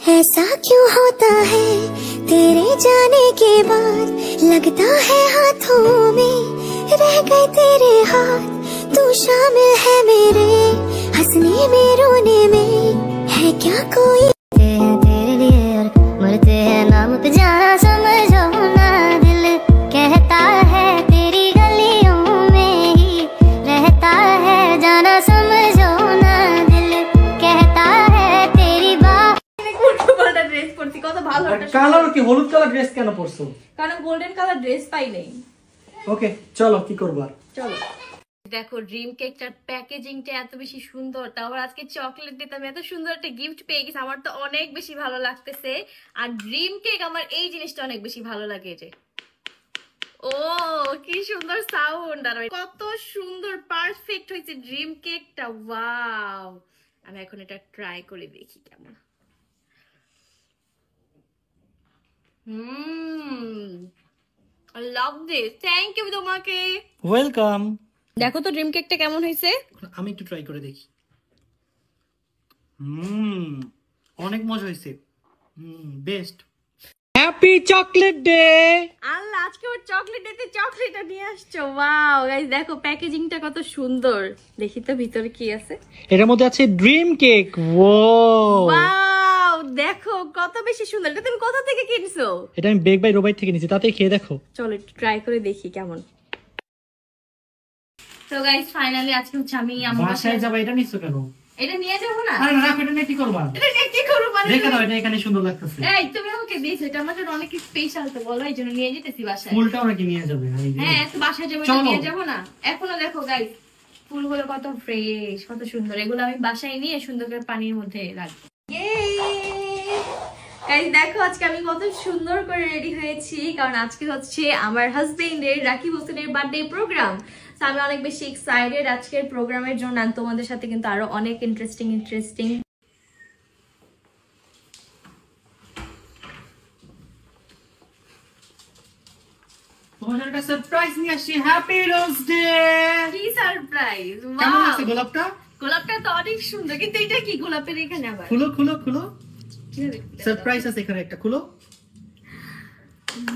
ऐसा क्यों होता है तेरे जाने के बाद, लगता है हाथों में रह गए तेरे हाथ। तू शामिल है मेरे हंसने में रोने में, है क्या कोई तेरे लिए और मरते हैं नाम पे जाना समझो ना। दिल कहता है तेरी गलियों में ही रहता है, जाना समझो ना। दिल कहता है तेरी बात। ড্রেস পরছি কত ভালো একটা কালার কি হলুদ কালার ড্রেস কেন পরছো? কারণ গোল্ডেন কালার ড্রেস পাই নাই। ওকে চলো কি করবা, চলো। দেখো ড্রিম কেকটার প্যাকেজিংটা এত বেশি সুন্দর, তারপর আজকে চকলেট দিতাম, এত সুন্দর একটা গিফট পেয়ে গেছি, আমার তো অনেক বেশি ভালো লাগতেছে। আর ড্রিম কেক আমার এই জিনিসটা অনেক বেশি ভালো লাগে। যে ও কি সুন্দর সাউন্ড, আর কত সুন্দর পারফেক্ট হয়েছে ড্রিম কেকটা। ওয়াও, আমি এখন এটা ট্রাই করে দেখি কেমন। I love this. Thank you তোমাকে। ওয়েলকাম। দেখো তো ড্রিম কেকটা কেমন হয়েছে। আমি একটু ট্রাই করে দেখি। অনেক মজা হয়েছে। বেস্ট। Happy chocolate day. আল্লাহ, আজকে ওর চকলেট ডেতে চকলেটটা নিয়ে আসছো। ওয়াও গাইস, দেখো প্যাকেজিংটা কত সুন্দর। দেখি তো ভিতরে কি আছে। এটার মধ্যে আছে ড্রিম কেক। ওয়াও, দেখো কত বেশি সুন্দর। এটা তুমি কোথা থেকে কিনছো? এটা আমি বেক বাই রোবাই থেকে নিয়েছি, তাতে খেয়ে দেখো। চলো একটু ট্রাই করে দেখি কেমন। তো গাইস ফাইনালি আজকে হচ্ছে আমি আমার বাসায় যাব। এটা নিছো কেন? এটা নিয়ে যাব না। আরে না, এটা নিয়ে কি করবা? এটা নিয়ে কি করব মানে? দেখো না, এটা এখানে সুন্দর লাগতেছে। এই তুমি আমাকে দিয়েছো, এটা আমার জন্য অনেক স্পেশাল, তো বলো এই জন্য নিয়ে যেতেছি বাসায়। ফুলটাও নাকি নিয়ে যাবে? হ্যাঁ, তো বাসায় যাবো, নিয়ে যাব না। এখনো দেখো গাইস ফুলগুলো কত ফ্রেশ, কত সুন্দর। এগুলো আমি বাসায় নিয়ে সুন্দর করে পানির মধ্যে রাখবো। গাইস দেখো আজকে আমি কত সুন্দর করে রেডি হয়েছি, কারণ আজকে হচ্ছে আমার হাজবেন্ডের রাকিব হোসেনের বার্থডে প্রোগ্রাম। তো আমি অনেক বেশি এক্সাইটেড আজকের প্রোগ্রামের জন্য। তোমাদের সাথে কিন্তু আরো অনেক ইন্টারেস্টিং তোমার একটা সারপ্রাইজ নিয়ে আসছি। Happy rose day. কি সারপ্রাইজ! কেমন লাগছে গোলাপটা? গোলাপটা তো অনেক সুন্দর, কিন্তু এটা কি গোলাপের এখানে আবার? খুলো খুলো খুলো, সারপ্রাইজ আছে এখানে একটা, খুলো।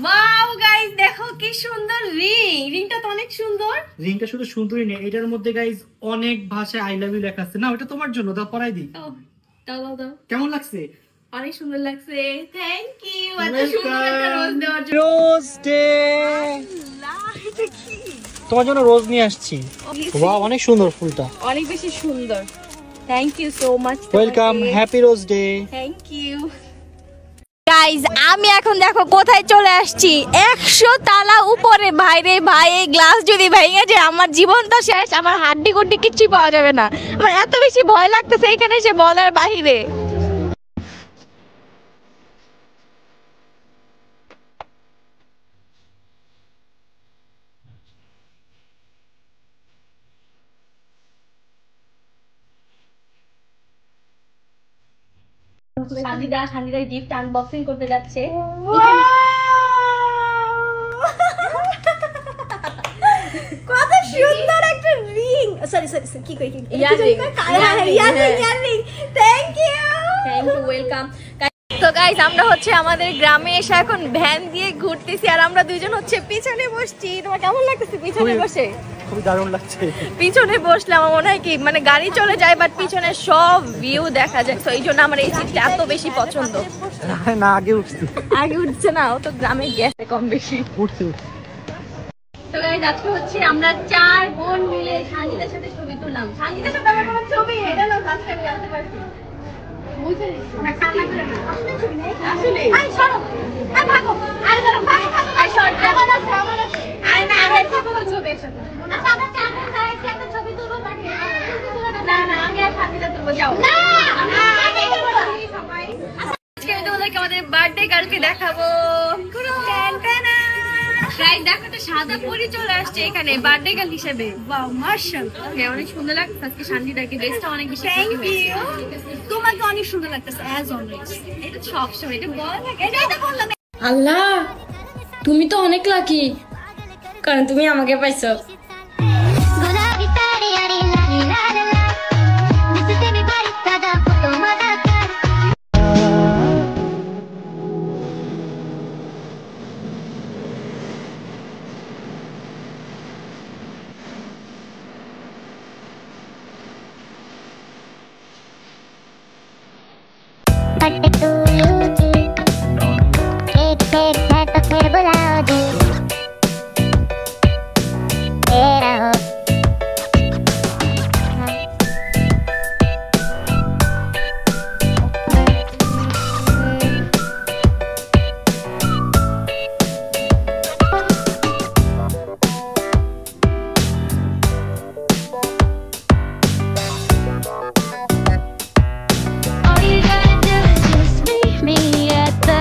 ওয়াও গাইস, দেখো কি সুন্দর রিং। রিংটা তো অনেক সুন্দর। রিংটা শুধু সুন্দরই নেই, এটার মধ্যে গাইস অনেক ভাষায় আই লাভ ইউ লেখা আছে। না, ওটা তোমার জন্য, দাও পরাই দিই। দাও দাও দাও। কেমন লাগছে? অনেক সুন্দর লাগছে। থ্যাংক ইউ এত সুন্দর একটা রোজ দেওয়ার জন্য। Rose day. এটা কি? তোমার জন্য রোজ নিয়ে আসছি। ওয়াও, অনেক সুন্দর ফুলটা, অনেক বেশি সুন্দর। Thank you so much. Welcome, happy rose day. Thank you guys. আমি এখন দেখো কোথায় চলে আসছি, 100 তালা উপরে। ভাইরে ভাই, এই গ্লাস যদি ভেঙে যায় আমার জীবন তো শেষ, আমার হাড্ডি গুড্ডি কিচ্ছু পাওয়া যাবে না। আমার এত বেশি ভয় লাগতেছে এখানে এসে বলার বাহিরে। শান্তিদা গিফট আনবক্সিং করতে যাচ্ছে। কত সুন্দর একটা রিং, সরি কি কই, ইয়ারিং। Thank you welcome. তো গাইস আমরা হচ্ছে আমাদের গ্রামে এসে এখন ভ্যান দিয়ে ঘুরতেছি, আর আমরা দুইজন হচ্ছে পিছনে বসছি। তোমার কেমন লাগতেছে পিছনে বসে? খুব দারুণ লাগছে। পিছনে বসলে আমার মনে হয় কি মানে গাড়ি চলে যায়, বাট পিছনে সব ভিউ দেখা যায়। তো এই জন্য আমার এই সিটটা এত বেশি পছন্দ। না, আগে উঠছে না, ও তো গ্রামে গেছে কম বেশি। উঠছে। তো গাইস আজকে হচ্ছে আমরা 4 বোন মিলে সানজিদার সাথে ছবি তুললাম। সানজিদার সাথে আমার কোনো ছবি এটা না, ফার্স্ট টাইম জানতে পারছি। বুঝে না কান্না করে না আসলে ছবি নেই আসলে। আই সরো, আই ভাগো, আই ধরো, আই শর্ট আমার আছে। আই না আমার ছবি একসাথে। আচ্ছা আমরা 4 বোন যাই একটা ছবি তুলবো বাকি। না আমি আর সানজিদা তুলবো, যাও। না আমি তুলবো সবাই। আজকে আমি তোমাদেরকে আমাদের বার্থডে গার্লকে দেখাবো। গাইস দেখো তো সাদা পরি চলে আসছে এখানে বার্থডে গার্ল হিসেবে। ওয়াও মাশাআল্লাহ, অনেক সুন্দর লাগছে আজকে শান্তিদাকে। ড্রেসটা অনেক বেশি থ্যাংক ইউ। তোমাকে অনেক সুন্দর লাগতেছে অ্যাজ অলওয়েজ। এটা সব সময় এটা বল লাগে, এটা বললাম। আল্লাহ, তুমি তো অনেক লাকি, কারণ তুমি আমাকে পাইছো। बर्थडे टू यू जी, केक फेक है तो फिर बुलाओ जी, तेरा हो All you gotta do is just meet me at the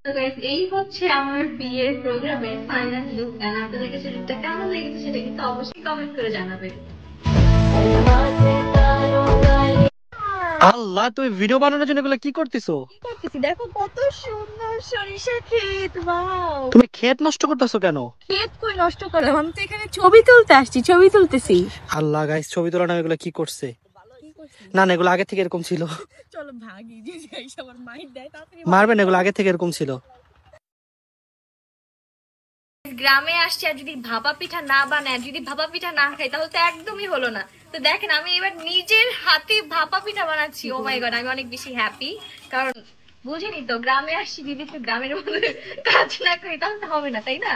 তো গাইস এই হচ্ছে আমার বিয়ের প্রোগ্রামের ফাইনাল লুক, এন্ড আপনাদের কাছে লুকটা কেমন লেগেছে সেটা কিন্তু অবশ্যই কমেন্ট করে জানাবেন। আল্লাহ, তুমি ভিডিও বানানোর জন্য এগুলো কি করতেছো? দেখো কত সুন্দর সরিষা ক্ষেত, ওয়াও। তুমি ক্ষেত নষ্ট করতেছো কেন? ক্ষেত কই নষ্ট করলাম, আমি তো এখানে ছবি তুলতে আসছি, ছবি তুলতেছি। আল্লাহ গাইস, ছবি তোলা না, এগুলো কি করছে? না না, এগুলো আগে থেকে এরকম ছিল। চলো ভাগি, যে যাই সবার মাইন্ড দেয় তাড়াতাড়ি মারবেন, এগুলো আগে থেকে এরকম ছিল। গ্রামে আসছে আর যদি ভাপা পিঠা না বানায়, যদি ভাপা পিঠা না খাই তাহলে তো একদমই হলো না। তো দেখেন আমি এবার নিজের হাতে ভাপা পিঠা বানাচ্ছি। ও মাই গড, আমি অনেক বেশি হ্যাপি, কারণ বুঝিনি তো গ্রামে আসছি, যদি একটু গ্রামের মধ্যে কাজ না করি তাহলে তো হবে না, তাই না?